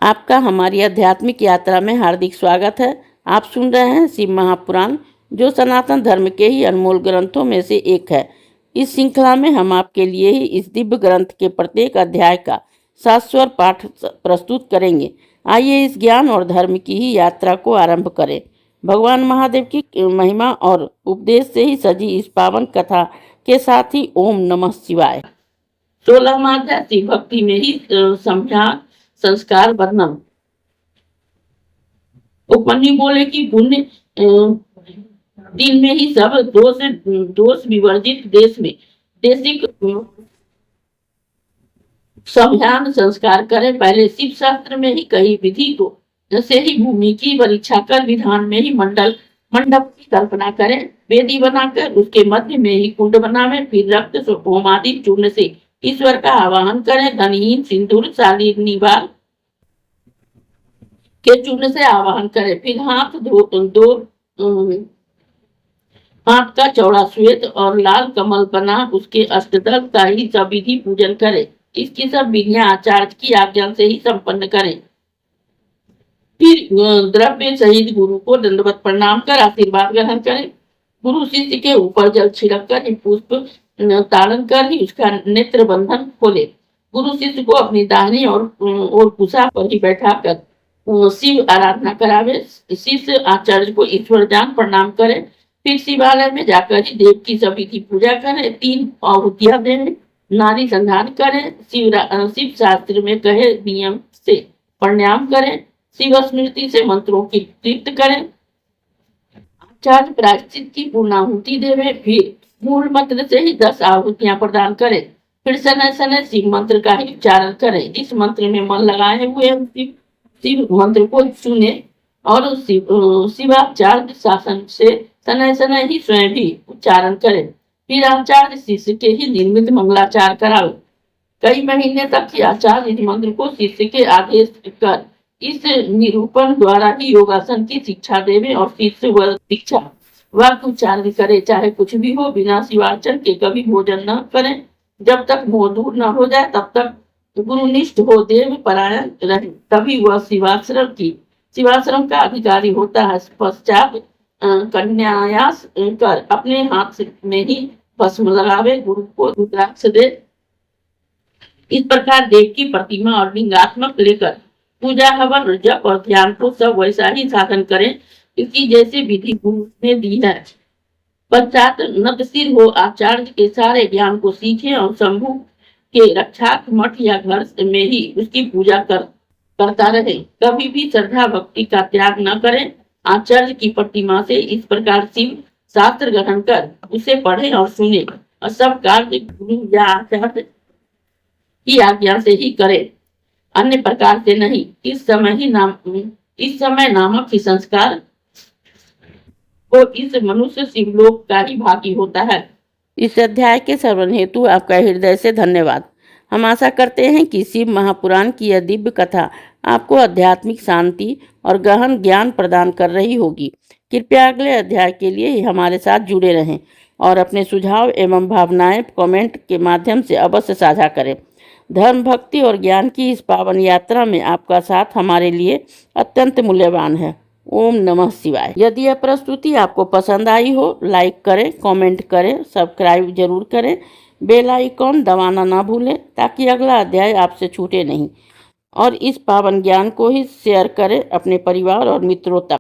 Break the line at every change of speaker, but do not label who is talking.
आपका हमारी आध्यात्मिक यात्रा में हार्दिक स्वागत है। आप सुन रहे हैं शिव महापुराण, जो सनातन धर्म के ही अनमोल ग्रंथों में से एक है। इस श्रृंखला में हम आपके लिए ही इस दिव्य ग्रंथ के प्रत्येक अध्याय का शाश्वत पाठ प्रस्तुत करेंगे। आइए इस ज्ञान और धर्म की ही यात्रा को आरंभ करें। भगवान महादेव की महिमा और उपदेश से ही सजी इस पावन कथा के साथ ही ओम नमः शिवाय। 16वां अध्याय शिव भक्ति में ही समझा संस्कार वर्णन। उपमन्यु बोले कि पुण्य दिन में ही सब दोष विवर्जित देश में देशिक संज्ञान संस्कार करें। पहले शिव शास्त्र में ही कही विधि को जैसे ही भूमि की परीक्षा कर विधान में ही मंडप की कल्पना करें। वेदी बनाकर उसके मध्य में ही कुंड बनावे। फिर रक्त होम आदि चूर्ण से ईश्वर का आवाहन करें। धनहीन सिंदूर शालीनिवाल के चूर्ण से आवाहन करें। फिर दो हाथ का चौड़ा श्वेत और लाल कमल बना उसके अष्टदल का ही सब विधि पूजन करें। इसकी सब विधियां आचार्य की आज्ञा से ही संपन्न करें। फिर द्रव्य सहित गुरु को दंडवत प्रणाम कर आशीर्वाद ग्रहण करें। गुरु शिष्य के ऊपर जल छिड़क कर पुष्प ताड़न कर ही उसका नेत्र बंधन खोले। गुरु शिष्य को अपनी दाहिनी और कुशा पर ही बैठा कर शिव आराधना करावे। शिष्य आचार्य को ईश्वर जान प्रणाम करे। फिर शिवालय में जाकर ही देव की सभी की पूजा करें। 3 आहुतियां दें। नारी संधान करें। शिव शास्त्र में कहे नियम से प्राणायाम करें। शिव स्मृति से मंत्रों की तृप्त करें। आचार्य प्रायश्चित की पूर्णाहुति देवे। फिर मूल मंत्र से ही 10 आहुतियां प्रदान करें। फिर समय समय शिव मंत्र का ही उच्चारण करें। जिस मंत्र में मन लगाए हुए शिव मंत्र को सुने और शिवाचार्य शासन से समय समय ही स्वयं भी उच्चारण करें। फिर आचार्य शिष्य के ही निर्मित मंगलाचार कराओ। कई महीने तक ही आचार्य इस मंत्र को शिष्य के आदेश कर इस निरूपण द्वारा ही योगासन की शिक्षा देवे और शिष्य वह शिक्षा वाक्य उच्चारण करे। चाहे कुछ भी हो, बिना शिवार्चन के कभी भोजन न करें। जब तक मोह दूर न हो जाए तब तक गुरुनिष्ठ हो देव परायण रहे, तभी वह शिवाश्रम का अधिकारी होता है। पश्चात कन्यायास कर अपने हाथ में ही भस्म लगावे। गुरु को रुद्राक्ष दे। इस प्रकार देव की प्रतिमा और लिंगात्मक लेकर पूजा हवन जप और ध्यान को सब वैसा ही साधन करें इसकी जैसे विधि गुरु ने दी है। पश्चात नतशिर हो आचार्य के सारे ज्ञान को सीखें और शंभु के रक्षार्थ मठ या घर में ही उसकी पूजा करता रहे। कभी भी श्रद्धा भक्ति का त्याग न करें। आचार्य की प्रतिमा से इस प्रकार शिव शास्त्र ग्रहण कर उसे पढ़े और सुने और सब कार्य गुरु या आचार्य की आज्ञा से ही करे, अन्य प्रकार से नहीं। इस समय नामक ही संस्कार को इस मनुष्य शिवलोक का ही भागी होता है। इस अध्याय के श्रवण हेतु आपका हृदय से धन्यवाद। हम आशा करते हैं कि शिव महापुराण की यह दिव्य कथा आपको आध्यात्मिक शांति और गहन ज्ञान प्रदान कर रही होगी। कृपया अगले अध्याय के लिए हमारे साथ जुड़े रहें और अपने सुझाव एवं भावनाएं कमेंट के माध्यम से अवश्य साझा करें। धर्म, भक्ति और ज्ञान की इस पावन यात्रा में आपका साथ हमारे लिए अत्यंत मूल्यवान है। ओम नमः शिवाय। यदि यह प्रस्तुति आपको पसंद आई हो, लाइक करें, कमेंट करें, सब्सक्राइब जरूर करें, बेल आइकॉन दबाना ना भूलें ताकि अगला अध्याय आपसे छूटे नहीं। और इस पावन ज्ञान को ही शेयर करें अपने परिवार और मित्रों तक।